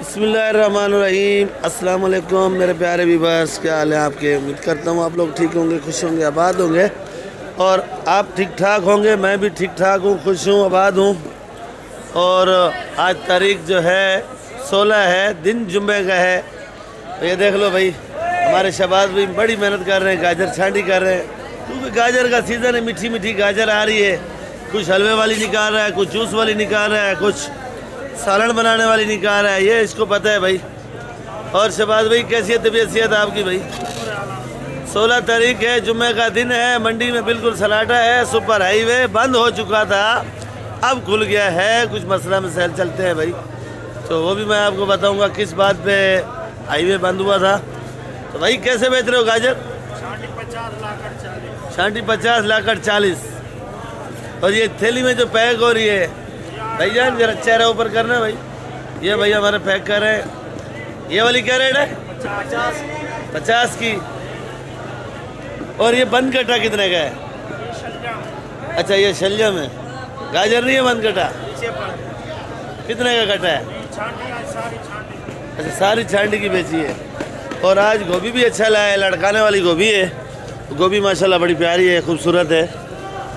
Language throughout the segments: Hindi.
बिस्मिल्लाहिर्रहमानिर्रहीम। अस्सलाम वालेकुम मेरे प्यारे व्यूअर्स, क्या हाल है आपके। उम्मीद करता हूँ आप लोग ठीक होंगे, खुश होंगे, आबाद होंगे और आप ठीक ठाक होंगे। मैं भी ठीक ठाक हूँ, खुश हूँ, आबाद हूँ। और आज तारीख जो है 16 है, दिन जुम्मे का है। तो ये देख लो भाई, हमारे शहबाज भी बड़ी मेहनत कर रहे हैं, गाजर छांटी कर रहे हैं क्योंकि गाजर का सीज़न है। मीठी मीठी गाजर आ रही है, कुछ हलवे वाली निकाल रहा है, कुछ जूस वाली निकाल रहा है, कुछ सालन बनाने वाली निकाल रहा है, ये इसको पता है भाई। और शहबाज भाई कैसी है तबीयत आपकी भाई। 16 तारीख है, जुम्मे का दिन है। मंडी में बिल्कुल सन्नाटा है। सुपर हाईवे बंद हो चुका था, अब खुल गया है। कुछ मसला मसाइल चलते हैं भाई, तो वो भी मैं आपको बताऊंगा किस बात पे हाईवे बंद हुआ था। तो भाई कैसे बेच रहे हो गाजर? छांटी 50 लाकर 40। और ये थैली में जो पैक हो रही है भैया, जरा चेहरा ऊपर करना भाई। ये भैया हमारे पैक कर रहे हैं। ये वाली क्या रेट है? 50 की। और ये बंद कटा कितने का है? अच्छा ये शलजम है, गाजर नहीं है बंद कटा। कितने का कटा है? अच्छा सारी छांटी की बेची है। और आज गोभी भी अच्छा लाया है, लड़काने वाली गोभी है। गोभी माशाल्लाह बड़ी प्यारी है, खूबसूरत है।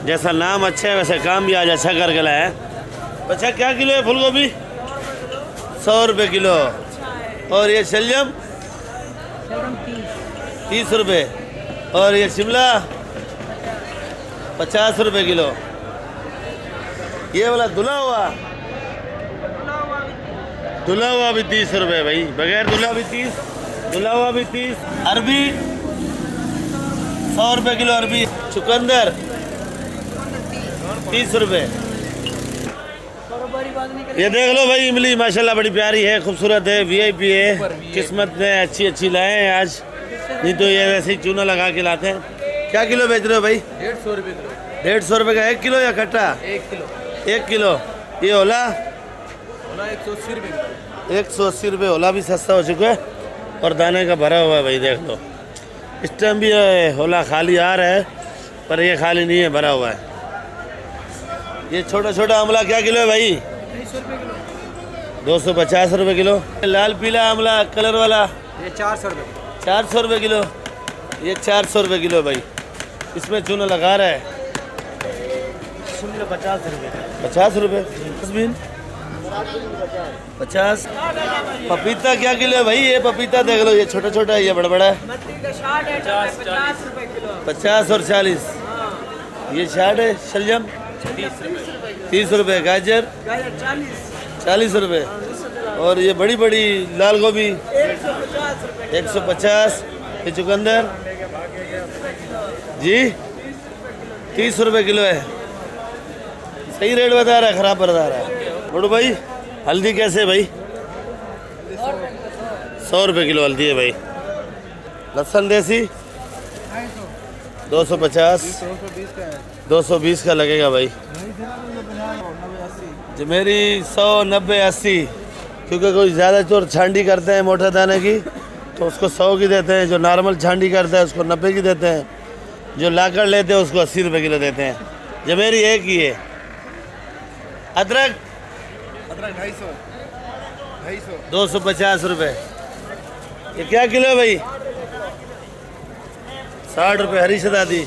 जैसा नाम अच्छा है वैसे काम भी आज अच्छा करके लाया है। अच्छा क्या किलो है फूल गोभी? 100 रुपये किलो। और ये शलजम 30 रुपये। और ये शिमला 50 रुपये किलो। ये वाला धुला हुआ भी 30 रुपये भाई, बगैर धुला भी 30, धुला हुआ भी 30। अरबी 100 रुपये किलो अरबी। चुकंदर 30 रुपये। ये देख लो भाई, इमली माशाल्लाह बड़ी प्यारी है, खूबसूरत है, वीआईपी है। किस्मत ने अच्छी लाए हैं आज, नहीं तो ये वैसे ही चूना लगा के लाते हैं। क्या किलो बेच रहे हो भाई? 150 रुपये किलो। 150 रुपये का 1 किलो या कट्टा? 1 किलो। 1 किलो। ये ओला 180 रुपये किलो। 180 रुपये। ओला भी सस्ता हो चुका है और दाने का भरा हुआ है भाई, देख लो। इस टाइम भी ओला खाली आ रहा है, पर ये खाली नहीं है, भरा हुआ है। ये छोटा छोटा आंवला क्या किलो है भाई? 250 रुपये किलो। लाल पीला आंवला कलर वाला ये 400 रुपये। 400 रुपये किलो। ये 400 रुपये किलो भाई, इसमें चूना लगा रहा है। शिमला 50 रुपये। 50 रुपये। 50। पपीता क्या किलो है भाई? ये पपीता देख लो, ये छोटा छोटा है, ये बड़ा बड़ा है। 50 और 40। ये 60 है। शलजम 30 रुपये। गाजर 40 रुपये। और ये बड़ी बड़ी लाल गोभी 150। ये चुकंदर जी 30 रुपये किलो है। सही रेट बता रहा है, खराब बता रहा है। बड़ू भाई हल्दी कैसे भाई? 100 रुपये किलो हल्दी है भाई। लहसुन देसी 250। 220 का लगेगा भाई। जो मेरी 100, 90, 80, क्योंकि कोई ज़्यादा चोर छांडी करते हैं मोटे दाने की तो उसको 100 की देते हैं। जो नॉर्मल छांडी करता है उसको 90 की देते हैं। जो लाकर लेते हैं उसको 80 रुपये किलो देते हैं। जो मेरी एक ही है। अदरक 250 रुपये। ये क्या किलो है भाई? 60 रुपये। हरी शतादी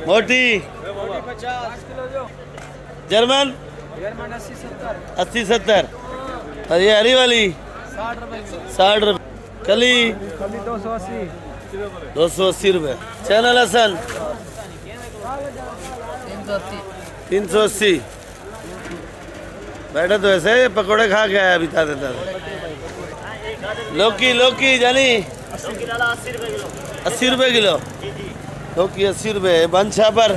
मोटी। जर्मन 80, 70। और ये हरी वाली 60 रुपये। कली 280 रुपये। चना लहसुन 380। बैठा तो ऐसे पकौड़े खा के आया अभी था। लौकी जानी 80 रुपये किलो। लौकी 80 रुपये। बंछा पर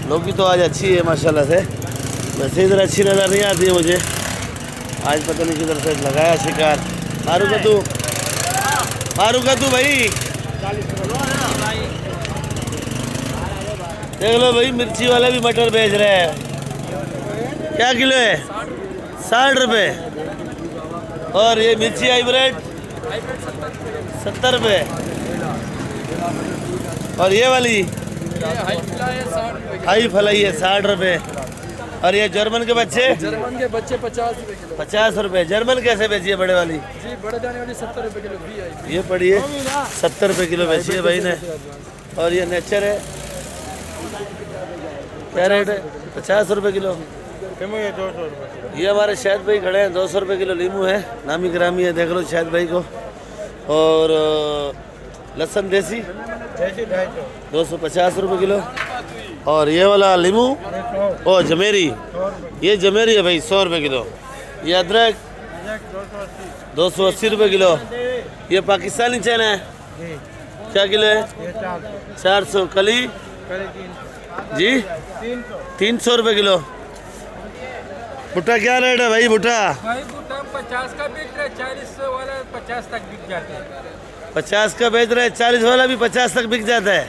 लौकी तो आज अच्छी है माशाल्लाह से, वैसे इधर अच्छी नज़र नहीं आती है मुझे। आज पता नहीं किधर से लगाया शिकार। मारू का तू भाई। देख लो भाई, मिर्ची वाला भी मटर बेच रहे हैं। क्या किलो है? 60 रुपये। और ये मिर्ची हाइब्रिड 70 रुपये। और ये वाली हाई फ्लाई है 60 रुपये। और ये जर्मन के बच्चे जर्मन के बच्चे 50 रुपए किलो 50 रुपए। जर्मन कैसे बेची है बड़े वाली? जी बड़े दाने वाली 70 रुपए किलो भी आई। ये पड़ी है 70 रुपए किलो बेची है भाई ने। और ये नेचर है, क्या रेट है? 50 रुपए किलो। ये हमारे शायद भाई खड़े हैं, 200 रुपए किलो लीमू है, नामी ग्रामी है, देख लो शायद भाई को। और लहसुन देसी 250 रुपए किलो। और ये वाला लीमू ओ जमेरी, ये जमेरी है भाई 100 रुपए किलो। ये अदरक 280 रुपए किलो। ये पाकिस्तानी चना है, क्या किलो है? 400। कली जी 300 रुपए किलो। भुट्टा क्या रेट है भाई? भुट्टा भाई भुट्टा 50 का बिक रहा है, 40 वाला 50 तक बिक जाता है। 50 का बेच रहे हैं, 40 वाला भी 50 तक बिक जाता है।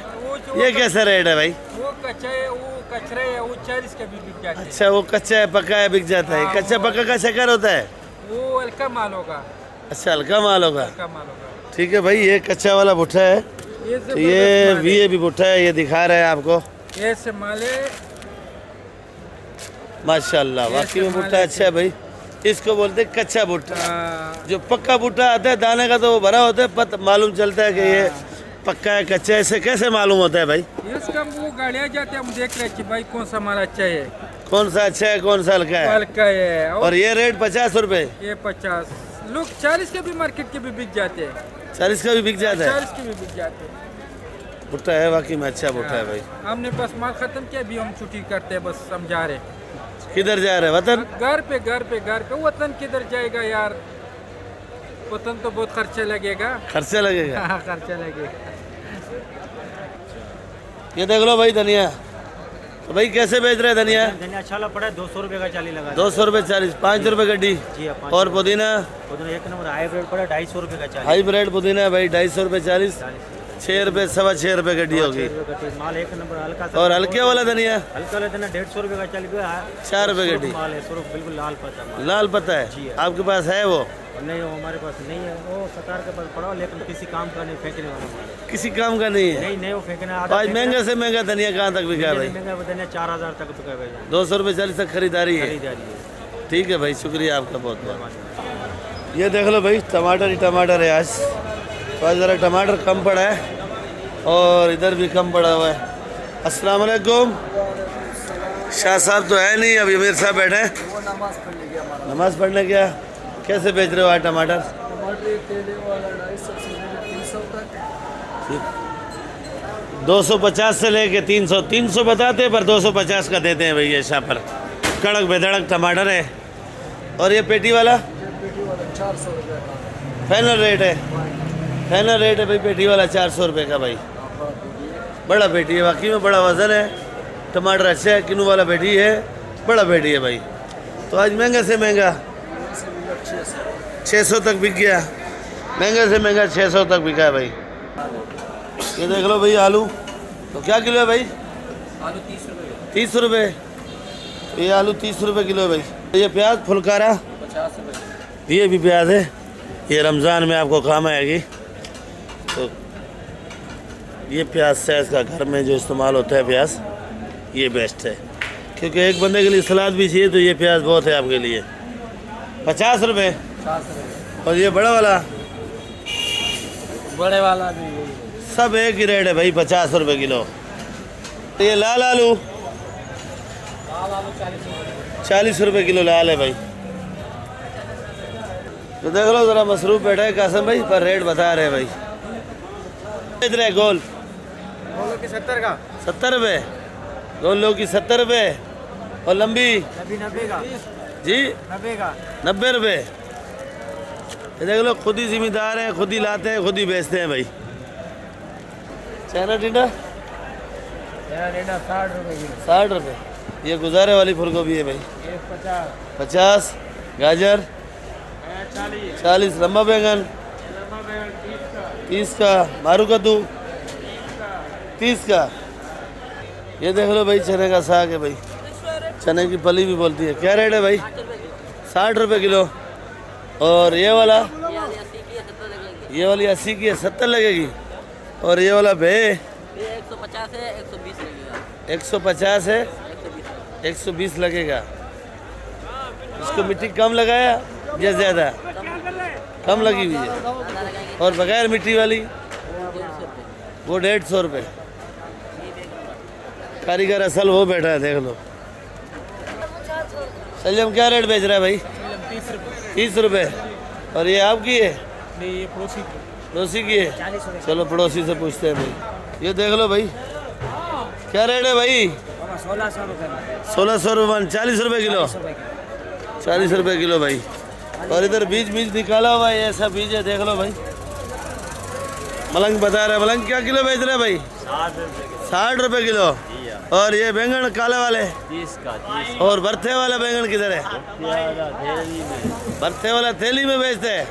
ये कैसा रेट है भाई? वो कच्चा है, वो कचरा है, वो 40 का भी बिक जाता है। अच्छा, वो कच्चा है पक्का है बिक जाता है। कच्चा पक्का का शक्कर होता है? वो हल्का माल होगा। अच्छा, हल्का माल होगा। हल्का माल होगा। ठीक है भाई, ये कच्चा वाला भुट्टा है। तो ये भी भुट्टा है, ये दिखा रहे हैं आपको। ये से माल है माशाल्लाह, वाकई में भुट्टा अच्छा है भाई। इसको बोलते हैं कच्चा भुट्टा। जो पक्का भुट्टा आता है दाने का तो वो भरा होता है, मालूम चलता है कि ये पक्का है कच्चा है। इसे कैसे मालूम होता है भाई? इसका वो गाड़ियाँ जाते हैं, हम देख रहे हैं कि भाई कौन सा माल अच्छा है, कौन सा अच्छा है कौन सा हल्का है। हल्का है। और ये रेट 50 रुपए। ये 50 लोग 40 के भी मार्केट के भी बिक जाते हैं। 40 का भी बिक जाता है? 40 के भी बिक जाते हैं। भुट्टा है वाकई में अच्छा भुट्टा है भाई। हमने बस माल खत्म किया, अभी हम छुट्टी करते हैं, बस समझा रहे। किधर जा रहे हैं? वतन? घर पे। वतन किधर जाएगा यार, वतन तो बहुत खर्चा लगेगा। खर्चा लगेगा। हाँ खर्चा लगेगा। ये देख लो भाई धनिया, तो भाई कैसे बेच रहे हैं धनिया? धनिया अच्छा पड़ा है, 200 रुपए का 40 लगा। 200 रुपए 40, 5 रुपए गड्डी। जी हाँ, और पुदीना? पुदीना एक नंबर हाईब्रिड पड़ा, 250 रुपए का 40। हाईब्रिड पुदीना है भाई 250 रुपए 40। 6 रुपए 6.25 रुपए गड्डी होगी। माल एक नंबर हल्का सा। और हल्के वाला धनिया? हल्का वाला धनिया 150 रुपए का 40। 4 रुपए गड्डी माल है, बिल्कुल लाल पता माल। लाल पता है जी। आपके पास है? वो नहीं, वो हमारे पास नहीं है। वो सरकार के पास पड़ा, लेकिन किसी काम का नहीं, फेंकने वाला माल है। किसी काम का नहीं है। नहीं, वो फेंकना। आज महंगे से महंगा धनिया कहाँ तक बिका है भाई? महंगा धनिया 4000 तक बिका है। 200 रुपए 40 तक खरीदारी है। खरीदारी। ठीक है भाई, शुक्रिया आपका बहुत बहुत। ये देख लो भाई, टमाटर ही टमाटर है आज। तो आज ज़रा टमाटर कम पड़ा है और इधर भी कम पड़ा हुआ है। अस्सलाम वालेकुम। शाह साहब तो है नहीं, अभी अमीर साहब बैठे हैं। वो नमाज पढ़ने गया हमारा। नमाज पढ़ने गया। कैसे बेच रहे हो आज टमाटर? टमाटर केले वाला 250 से 300 तक। 250 से लेके 300। 300 बताते पर 250 का देते हैं भैया शाह पर। कड़क बेधड़क टमाटर है। और ये पेटी वाला? पेटी वाला 400 रुपये का फाइनल रेट है। फाइनल रेट है भाई पेटी वाला 400 रुपये का भाई। बड़ा पेटी है, वाकई में बड़ा वजन है। टमाटर अच्छा है, किनू वाला पेटी है, बड़ा पेटी है भाई। तो आज महंगा से महंगा 600 तक बिक गया। महंगे से महंगा 600 तक बिका है भाई। ये देख लो भाई आलू, तो क्या किलो है भाई? आलू 30 रुपये। 30 रुपये। ये आलू 30 रुपये किलो है भाई। ये प्याज फुलकारा 50 रुपये। ये भी प्याज है, ये रमज़ान में आपको काम आएगी। तो ये प्याज से इसका घर में जो इस्तेमाल होता है प्याज, ये बेस्ट है, क्योंकि एक बंदे के लिए सलाद भी चाहिए तो ये प्याज बहुत है आपके लिए। 50 रुपये। 50 रुपये। और ये बड़ा वाला? बड़े वाला भी सब एक ही रेट है भाई, 50 रुपये किलो। ये लाल आलू 40 रुपये किलो लाल है भाई। तो देख लो ज़रा मसरूफ बैठा है कासम भाई, पर रेट बता रहे हैं भाई। बेच रहे गोल बोलो कि 70 का 70 रुपये। गोल लो की 70 रुपये। और लंबी 90 का जी 90 का 90 रुपये। ये देख लो, खुद ही जिम्मेदार हैं, खुद ही लाते हैं, खुद ही बेचते हैं भाई। चाइना टिंडा 60 रुपये किलो। 60 रुपये। ये गुजारे वाली फूल गोभी है भाई। ये 50 50। गाजर 40। लंबा बैंगन 30 का। मारू कद्दू 30 का। ये देख लो भाई, चने का साग है भाई, चने की फली भी बोलती है। क्या रेट है भाई? 60 रुपये किलो। और ये वाला? ये वाली 80 की है, 70 लगेगी। और ये वाला भे 150 है, 120 लगेगा। 150 है, 120 लगेगा। इसको मिट्टी कम लगाया या ज़्यादा? कम लगी हुई है। और बगैर मिट्टी वाली वो 150 रुपये। कारीगर असल वो बैठा है, देख लो। सलजम क्या रेट बेच रहा है भाई? 30 रुपये। और ये आपकी है? नहीं, ये पड़ोसी की है। चलो पड़ोसी से पूछते हैं भाई। ये देख लो भाई, क्या रेट है भाई? 1600 रुपये। 1600 रुपये, 40 रुपये किलो। 40 रुपये किलो भाई। और इधर बीज निकाला हुआ है, ऐसा बीज है, देख लो भाई। मलंग बता रहा है। मलंग क्या किलो बेच रहे हैं भाई? 60 रुपये किलो। और ये बैंगन काले वाले 30 का। और भरते वाला बैंगन किधर है? भरते वाला थैली में बेचते हैं।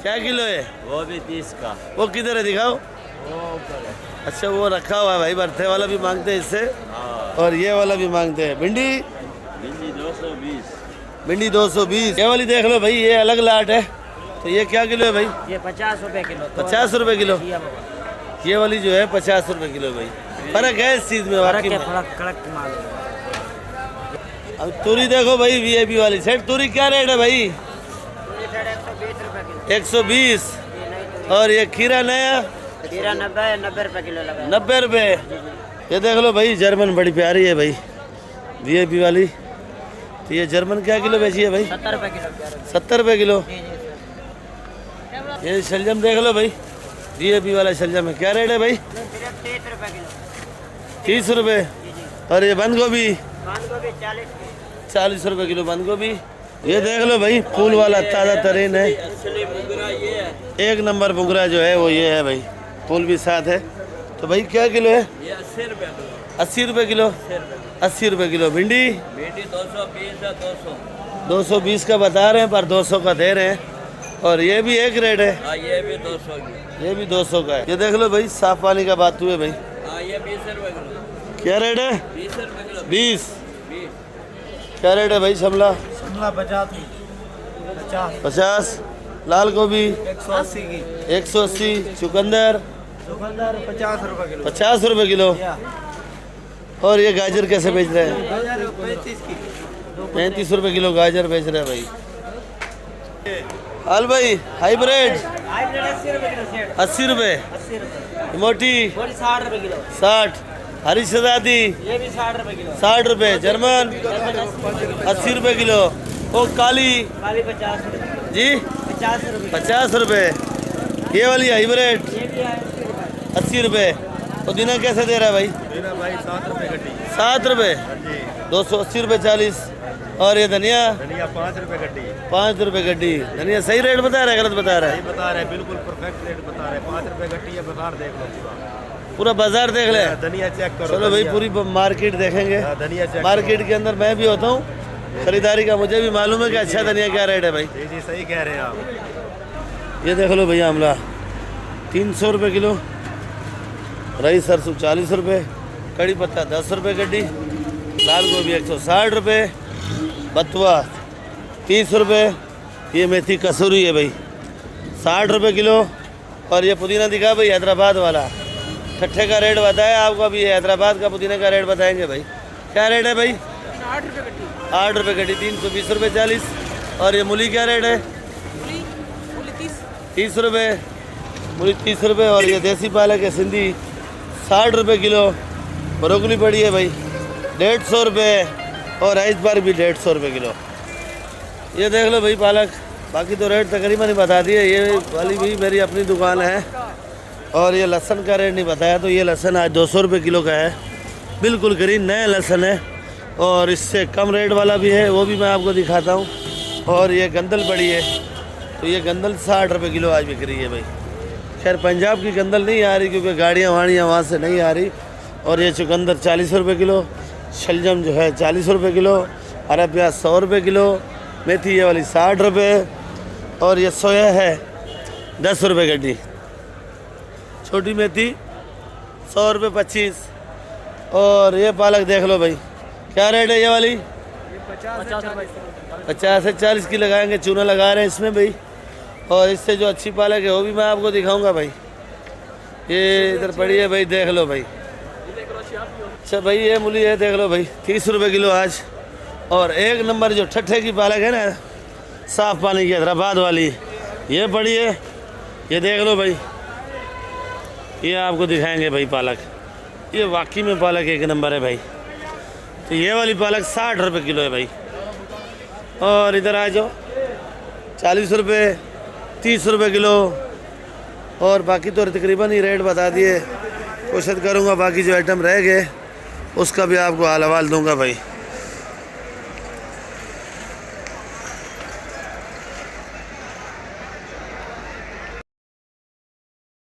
क्या किलो है? वो भी 30 का। वो किधर है, दिखाओ। वो ऊपर है। अच्छा, वो रखा हुआ है भाई। भरते वाला भी मांगते हैं इससे, और ये वाला भी मांगते हैं। भिंडी 220। भिंडी 220। ये वाली देख लो भाई, ये अलग लाट है। तो ये क्या किलो है भाई? ये 50 रुपये किलो। 50 रुपये किलो। ये वाली जो है 50 रुपये किलो भाई। फर्क है इस चीज़ में वाकई में। कड़क माल। अब तूरी देखो भाई, वीआईपी वाली सेट तूरी क्या रेट है भाई? 120 रुपये किलो। 120। और ये खीरा नया? खीरा 90 रुपये किलो लगा। 90 रुपये। ये देख लो भाई, जर्मन बड़ी प्यारी है भाई, वीआईपी वाली। तो ये जर्मन क्या किलो बेची है भाई? 70 रुपये किलो। 70 रुपये किलो। ये शलजम देख लो भाई, वीआईपी वाला शलजम है। क्या रेट है भाई? 30 रुपये किलो। 30 रुपये। और ये बंद गोभी? 40 रुपये किलो बंद गोभी। ये देख लो भाई, फूल वाला ताज़ा तरीन है। एक नंबर बुगरा जो है वो ये है भाई, फूल भी साथ है। तो भाई क्या किलो है? 80 रुपये किलो। 80 रुपये किलो। 80 रुपये किलो। भिंडी 220 है। 220 का बता रहे हैं, पर 200 का दे रहे हैं। और ये भी एक रेट है। ये भी 200 की। ये भी 200 का है। ये देख लो भाई, साफ पानी का बात हुए भाई। ये 20 रुपये किलो। क्या रेट है? 20 रुपये किलो। 20। क्या रेट है भाई? शिमला 50। लाल गोभी 180 की। 180। चुकंदर 50 रुपये किलो। 50 रुपये किलो। और ये गाजर कैसे बेच रहे हैं? 35 की। 35 रुपये किलो गाजर बेच रहे हैं भाई। हाल भाई, हाइब्रिड 80 रुपये। मोटी 60 रुपये किलो। 60। हरी शहजादी ये भी 60 रुपये किलो। 60 रुपये। जर्मन 80 रुपये किलो। वो काली 50 रुपये जी 50 रुपये। 50 रुपये। ये वाली हाइब्रिड ये भी 80 रुपये। पुदीना कैसे दे रहा है भाई? भाई 7 रुपये गड्डी। 7 रुपये। 280 रुपये 40। और ये धनिया 5 रुपये गड्डी। 5 रुपये गड्डी। धनिया सही रेट बता रहा है, गलत बता रहा है? बता रहे, बिल्कुल परफेक्ट रेट बता रहे। 5 रुपये गड्डी है। बाजार देख लो, पूरा बाजार देख ले। धनिया चेक करो। चलो भाई, पूरी मार्केट देखेंगे। धनिया चेक मार्केट के अंदर मैं भी होता हूँ खरीदारी का, मुझे भी मालूम है कि अच्छा धनिया क्या रेट है भाई। जी सही कह रहे हैं आप। ये देख लो भैया, आमला 300 रुपये किलो। रई सरसों 40 रुपये। कड़ी पत्ता 10 रुपये गड्डी। लाल गोभी 160 रुपये। बथुआ 30 रुपये। ये मेथी कसूरी है भाई 60 रुपये किलो। और ये पुदीना दिखा भाई, हैदराबाद वाला। ठट्ठे का रेट बताया आपको, अभी हैदराबाद का पुदीना का रेट बताएंगे भाई। क्या रेट है भाई? 8 रुपये गड्डी। 8 रुपये गड्डी। 320 रुपये 40। और ये मूली क्या रेट है? मूली 30 रुपये। मूली 30 रुपये। और ये देसी पालक है सिंधी 60 रुपये किलो। ब्रोकली पड़ी है भाई 150 रुपये। और राइस बार भी 150 रुपये किलो। ये देख लो भाई पालक। बाकी तो रेट तकरीबन ही बता दिए। ये वाली भी मेरी अपनी दुकान है। और ये लहसुन का रेट नहीं बताया, तो ये लहसुन आज 200 रुपये किलो का है। बिल्कुल ग्रीन नया लहसुन है। और इससे कम रेट वाला भी है, वो भी मैं आपको दिखाता हूँ। और ये गंदल पड़ी है, तो ये गंदल 60 रुपये किलो आज बिक रही है भाई। खैर पंजाब की गंदल नहीं आ रही, क्योंकि गाड़ियाँ वाड़ियाँ वहाँ से नहीं आ रही। और ये चुकंदर 40 रुपये किलो। शलजम जो है 40 रुपये किलो। हरा प्याज 100 रुपये किलो। मेथी ये वाली 60 रुपये। और ये सोया है 10 रुपये गड्डी। छोटी मेथी 100 रुपये 25। और ये पालक देख लो भाई, क्या रेट है ये वाली? 50 से 40 की लगाएंगे। चूना लगा रहे हैं इसमें भाई। और इससे जो अच्छी पालक है वो भी मैं आपको दिखाऊंगा भाई। ये इधर पड़ी है भाई, देख लो भाई। अच्छा भाई ये मूली है देख लो भाई 30 रुपये किलो आज। और एक नंबर जो ठट्ठे की पालक है ना, साफ़ पानी की हैदराबाद वाली, ये पड़ी है, ये देख लो भाई, ये आपको दिखाएंगे भाई पालक, ये वाकई में पालक एक नंबर है भाई। तो ये वाली पालक 60 रुपये किलो है भाई। और इधर आ जाओ 40 रुपये, 30 रुपये किलो। और बाकी तो तकरीबन ही रेट बता दिए। कोशिश करूँगा बाकी जो आइटम रह गए उसका भी आपको हाल हवाल दूँगा भाई।